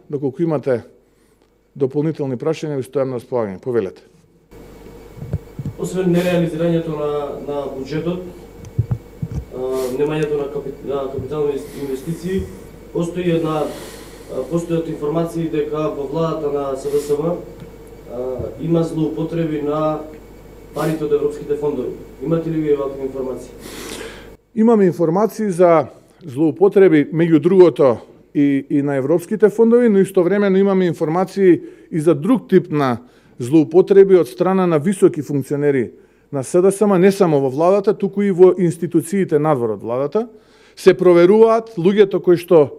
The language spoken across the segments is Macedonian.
доколку имате дополнителни прашања, ви стојам на располагање. Повелете. Освен нереализирањето на буџетот, немањето на капитални инвестиции, постојат информации дека во владата на СДСМ има злоупотреби на парите од европските фондови. Имате ли вие вакви информации? Имаме информации за злоупотреби, меѓу другото, и на европските фондови, но истовремено имаме информации и за друг тип на злоупотреби од страна на високи функционери на СДСМ, не само во владата, туку и во институциите надвор од владата. Се проверуваат луѓето кои што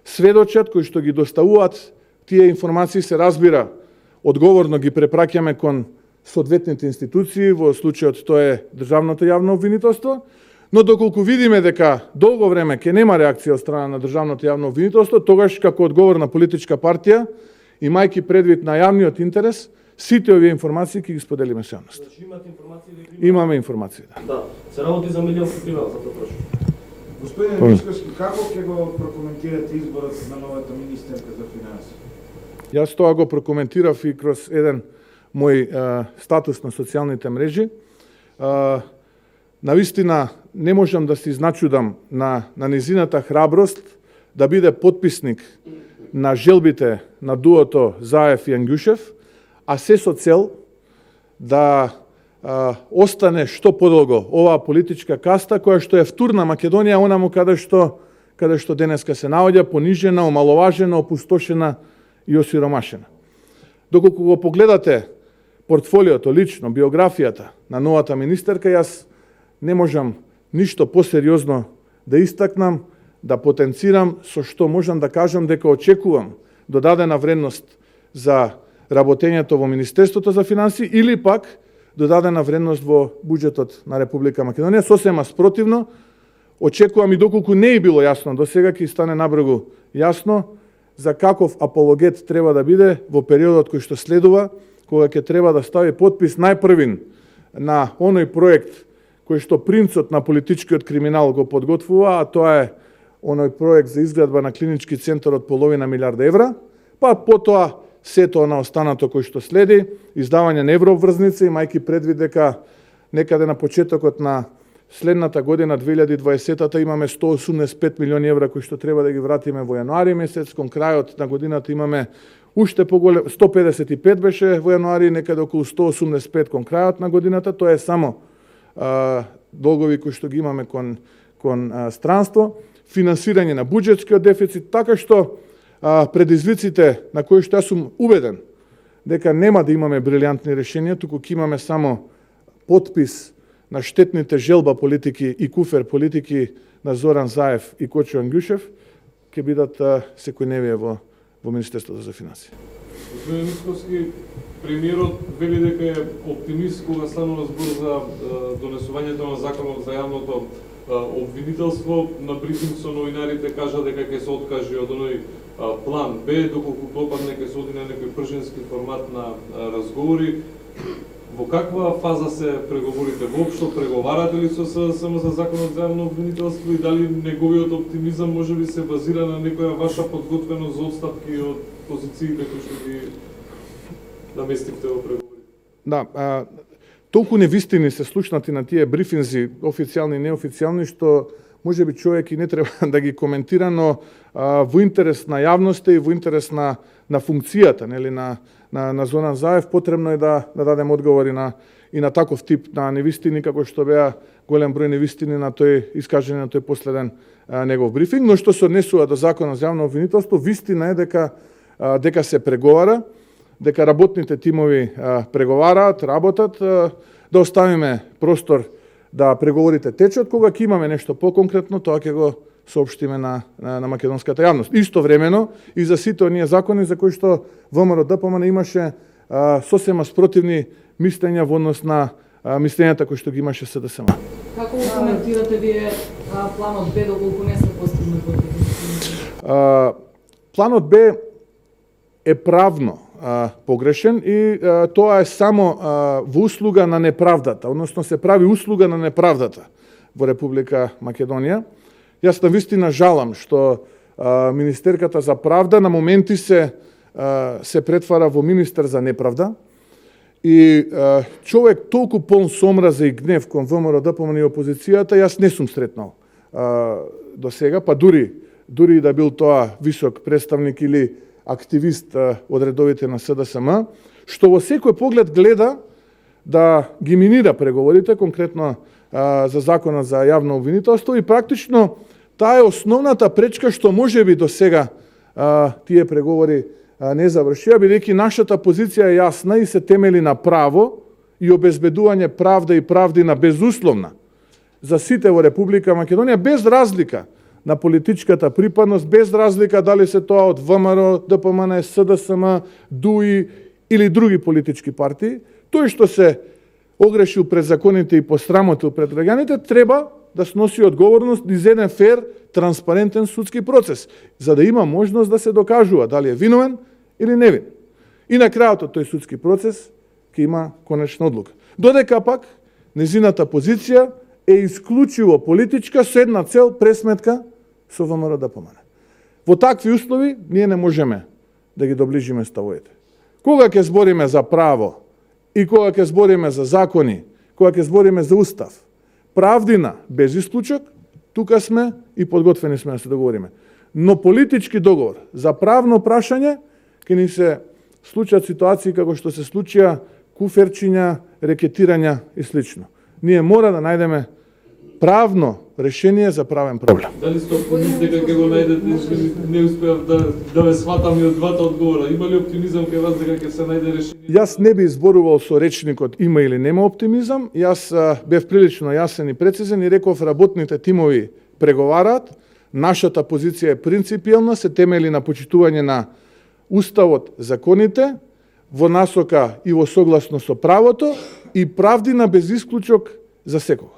сведочат, кои што ги доставуваат тие информации, се разбира, одговорно ги препраќаме кон соодветните институции, во случајот тоа е Државното јавно обвинителство, но доколку видиме дека долго време ќе нема реакција од страна на Државното јавно обвинителство, тогаш како одговорна политичка партија, имајќи предвид на јавниот интерес, сите овие информации ќе ги споделиме со јавноста. Значи имате информации дека Имаме информации, да. Да, се работи за милионски криминал, за тоа прашувам. Господине Мишковски, како ќе го прокоментирате изборот на новата министерка за финанси? Јас тоа го прокоментирав и кроз еден мој статус на социјалните мрежи. Навистина, не можам да се изначудам на незината храброст да биде потписник на желбите на дуото Заев и Ангјушев, а се со цел да остане што подолго оваа политичка каста, која што е втурна Македонија, онаму каде што денеска се наоѓа, понижена, омаловажена, опустошена и осиромашена. Доколку го погледате портфолиото, лично, биографијата на новата министерка, јас не можам ништо посериозно да истакнам, да потенцирам, со што можам да кажам дека очекувам додадена вредност за работењето во Министерството за финанси или пак додадена вредност во буџетот на Република Македонија. Сосема спротивно, очекувам и доколку не е било јасно, до сега ќе стане набрегу јасно за каков апологет треба да биде во периодот кој што следува, кога ќе треба да стави подпис најпрвин на оној проект кој што принцот на политичкиот криминал го подготвува, а тоа е оној проект за изградба на клинички центар од половина милиарда евра, па потоа сето на останато кој што следи, издавање на еврообврзници, имајќи предвид дека некаде на почетокот на следната година, 2020-та, имаме 185 милиони евра кои што треба да ги вратиме во јануари месец, кон крајот на годината имаме уште поголем, 155 беше во јануари, некаде околу 185 кон крајот на годината, тоа е само долгови кои што ги имаме кон странство, финансирање на буџетскиот дефицит, така што предизвиците на кои што јас сум убеден дека нема да имаме брилјантни решенија, туку ќе имаме само подпис на штетните желба политики и куфер политики на Зоран Заев и Кочо Ангјушев, ќе бидат секојдневие во Министерството за финансии. Господин Мишковски, премиерот вели дека е оптимист кога станува збор за донесувањето на законот за јавното обвинителство. На брифинг со новинарите кажа дека ќе се откаже од оној план Б, доколку попадне ќе се оди на некој пршински формат на разговори. Во каква фаза се преговорите? Воопшто преговарате ли со СДСМ за законот за јавно обвинителство и дали неговиот оптимизам можеби се базира на некоја ваша подготвеност за отстапки од позициите кои што ги наместивте во преговори? Да, толку невистини се слушнати на тие брифинзи, официјални и неофицијални, што можеби човек и не треба да ги коментира, но во интерес на јавноста и во интерес на функцијата, нели, на Зоран Заев, потребно е да дадем одговори и на таков тип на невистини, како што беа голем број невистини на тој искажање на тој последен негов брифинг. Но што се однесува до законот за јавно обвинителство, вистина е дека се преговара, дека работните тимови преговараат, работат, да оставиме простор да преговорите течат, кога ќе имаме нешто поконкретно, тоа ќе го соопштиме на македонската јавност. Истовремено и за сите оние закони за кои што ВМРО ДПМН имаше сосема спротивни мислења во однос на мислењата кои што ги имаше СДСМ. Како го коментирате вие планот Б доколку не се постигнат? Планот Б е правно погрешен и тоа е само во услуга на неправдата, односно се прави услуга на неправдата во Република Македонија. Јас навистина жалам што министерката за правда на моменти се претвара во министер за неправда. И човек толку полн со омраза и гнев кон ВМРО ДПМН и опозицијата, јас не сум сретнал до сега, па дури и да бил тоа висок представник или активист од редовите на СДСМ, што во секој поглед гледа да ги минира преговорите, конкретно за законот за јавно обвинителство, и практично таа е основната пречка што можеби до сега тие преговори не завршија, бидејќи нашата позиција е јасна и се темели на право и обезбедување правда и правдина безусловна за сите во Република Македонија, без разлика на политичката припадност, без разлика дали се тоа од ВМРО, ДПМН, СДСМ, ДУИ или други политички партии. Тој што се огрешил пред законите и посрамотил пред граѓаните, треба да сноси одговорност низ еден фер, транспарентен судски процес, за да има можност да се докажува дали е виновен или невин. И на крајот од тој судски процес ќе има конечна одлука. Додека пак незината позиција е исклучиво политичка со една цел, пресметка со ВМРО ДПМН. Во такви услови ние не можеме да ги доближиме ставовите. Кога ќе збориме за право и кога ќе збориме за закони, кога ќе збориме за устав, правдина без исклучок, тука сме и подготвени сме да се договориме. Но политички договор за правно прашање ќе ни се случат ситуации како што се случија куферчиња, рекетирања и слично. Ние мора да најдеме правно решение за правен проблем. Дали сте оптимист дека ќе го најдете? Не успеав да ве сватам и од двата одговора. Има ли оптимизам кај вас дека ќе се најде решение? Јас не би изборувал со речникот има или нема оптимизам. Јас бев прилично јасен и прецизен и реков работните тимови преговараат. Нашата позиција е принципиелна, се темели на почитување на уставот, законите, во насока и во согласно со правото и правдина без исклучок за секого.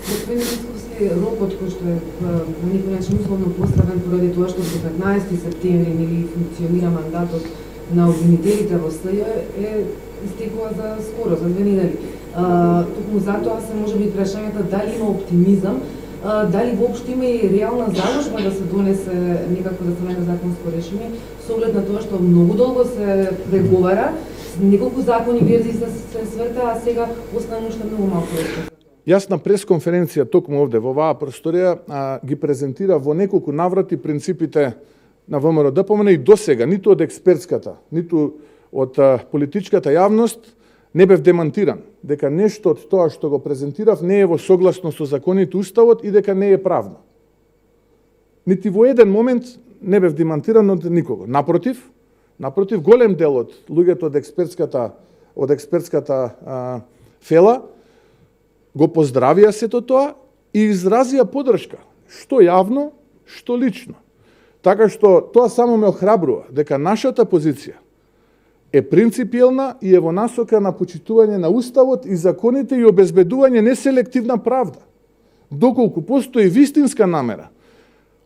Господин Мицковски, рокот кој што е на некој начин условно поставен поради тоа што до 15 септември нели функционира мандатот на обвинителите во СЈ е истекува за скоро, за 2 недели. Токму затоа се можеби прашањето дали има оптимизам, дали воопшто има и реална заложба да се донесе некако да се најде законско решение, со оглед на тоа што многу долго се преговара, неколку закони верзии се сврта, а сега останува уште многу малку. Јас на пресконференција токму овде во оваа просторија ги презентира во неколку наврати принципите на ВМРО ДПМН и досега ниту од експертската, ниту од политичката јавност не бев демантиран дека нешто од тоа што го презентирав не е во согласно со законите, уставот и дека не е правно. Нити во еден момент не бев демантиран од никого. Напротив, голем дел од луѓето од експертската фела го поздравија сето тоа и изразија поддршка, што јавно, што лично. Така што тоа само ме охрабрува дека нашата позиција е принципиелна и е во насока на почитување на уставот и законите и обезбедување неселективна правда. Доколку постои вистинска намера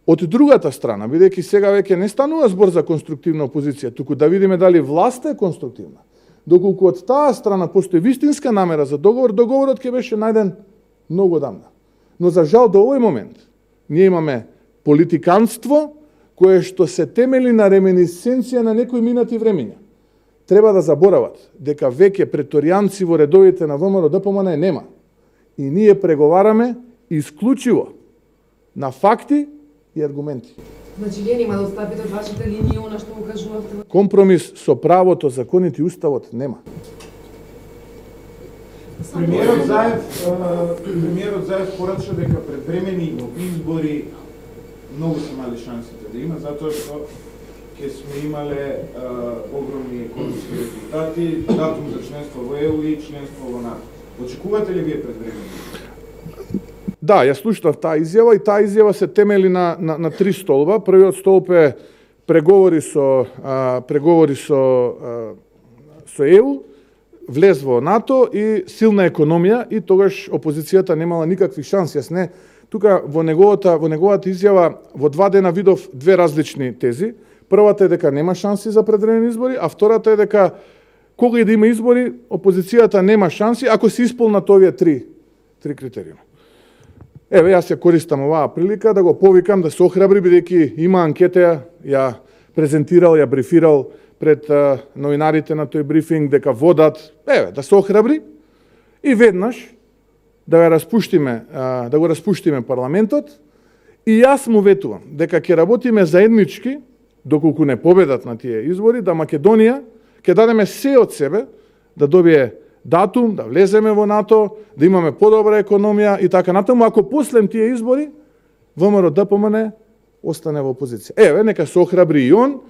од другата страна, бидејќи сега веќе не станува збор за конструктивна опозиција, туку да видиме дали власта е конструктивна. Доколку од таа страна постои вистинска намера за договор, договорот ќе беше најден многу одамна. Но за жал до овој момент ние имаме политиканство кое што се темели на реминисценција на некои минати времиња. Треба да заборават дека веќе преторијанци во редовите на ВМРО ДПМН нема. И ние преговараме исклучиво на факти и аргументи. Значи, вие нема да отстапите од вашите линии, она што го кажувавте? Компромис со правото, законите и уставот нема. Премиерот Заев порача дека предвремени избори многу се мали шансите да има, затоа што ќе сме имале огромни економски резултати, датум за членство во ЕУ и членство во НАТО. Очекувате ли вие предвремени? Да, ја слушнав таа изјава и таа изјава се темели на три столба. Првиот столб е преговори со ЕУ, влез во НАТО и силна економија и тогаш опозицијата немала никакви шанси. Јас не тука во неговата изјава во 2 дена видов две различни тези. Првата е дека нема шанси за предвремени избори, а втората е дека кога и да има избори, опозицијата нема шанси ако се исполнат овие три критериуми. Еве, јас ја користам оваа прилика да го повикам да се охрабри, бидејќи има анкета, ја презентирал, ја брифирал пред новинарите на тој брифинг, дека водат, еве, да се охрабри и веднаш да го распуштиме парламентот. И јас му ветувам дека ќе работиме заеднички, доколку не победат на тие избори, да Македонија ќе дадеме се од себе да добие датум, да влеземе во НАТО, да имаме подобра економија и така натаму, ако после тие избори ВМРО ДПМН остане во опозиција. Еве, нека се охрабри и он,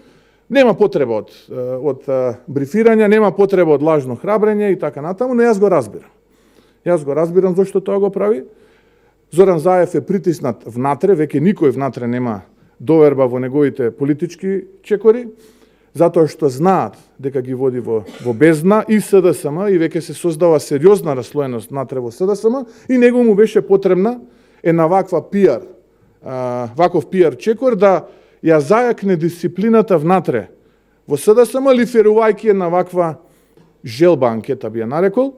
нема потреба од брифирање, нема потреба од лажно храбрење и така натаму, но јас го разбирам. Јас го разбирам зашто тоа го прави. Зоран Заев е притиснат внатре, веќе никој внатре нема доверба во неговите политички чекори, затоа што знаат дека ги води во бездна и СДСМ и веќе се создава сериозна раслоеност внатре во СДСМ и него му беше потребна една ваков пиар чекор да ја зајакне дисциплината внатре во СДСМ, лиферувајќи една ваква желба анкета, би ја нарекол,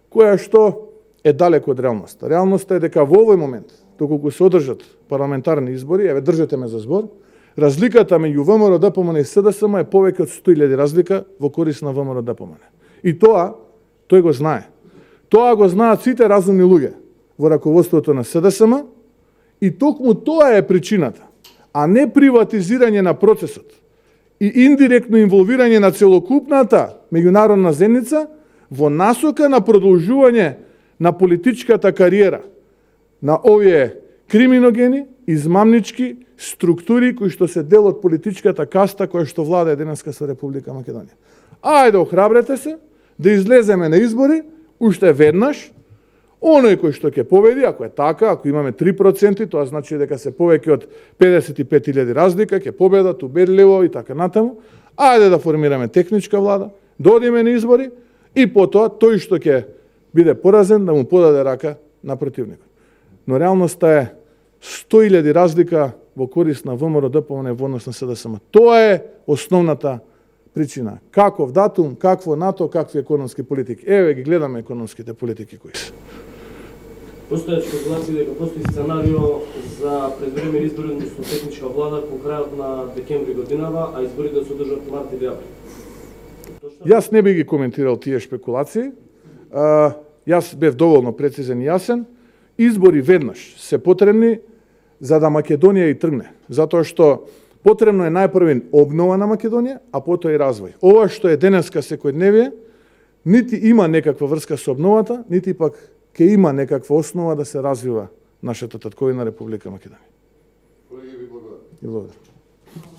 која што е далеко од реалноста. Реалноста е дека во овој момент, доколку се одржат парламентарни избори, еве држете ме за збор, разликата меѓу ВМРО ДПМН и СДСМ е повеќе од 100.000 разлика во корист на ВМРО ДПМН. И тоа, тој го знае. Тоа го знаат сите разумни луѓе во раководството на СДСМ и токму тоа е причината, а не приватизирање на процесот и индиректно инволвирање на целокупната меѓународна заедница во насока на продолжување на политичката кариера на овие криминогени, измамнички структури кои што се дел од политичката каста која што владае денеска со Република Македонија. Ајде, охрабрете се да излеземе на избори уште веднаш. Оној кој што ќе победи, ако е така, ако имаме 3%, тоа значи дека се повеќе од 55.000 разлика, ќе победат убедливо и така натаму. Ајде да формираме техничка влада, да одиме на избори и потоа тој што ќе биде поразен да му подаде рака на противникот. Но реалноста е 100.000 разлика во корист на ВМРО ДПМН во однос на СДСМ. Тоа е основната причина. Каков датум, какво НАТО, какви економски политики. Еве ги гледаме економските политики кои се. Постојат спекулации дека постои сценарио за предвремени избори, односно техничка влада по крајот на декември годинава, а изборите да се одржат март или април. Јас не би ги коментирал тие шпекулации. Јас бев доволно прецизен и јасен. Избори веднаш се потребни за да Македонија и тргне. Затоа што потребно е најпрвен обнова на Македонија, а потоа и развој. Ова што е денеска секојдневие, нити има некаква врска со обновата, нити пак ќе има некаква основа да се развива нашата татковина Република Македонија. Колеги, ви благодарам. И благодарам.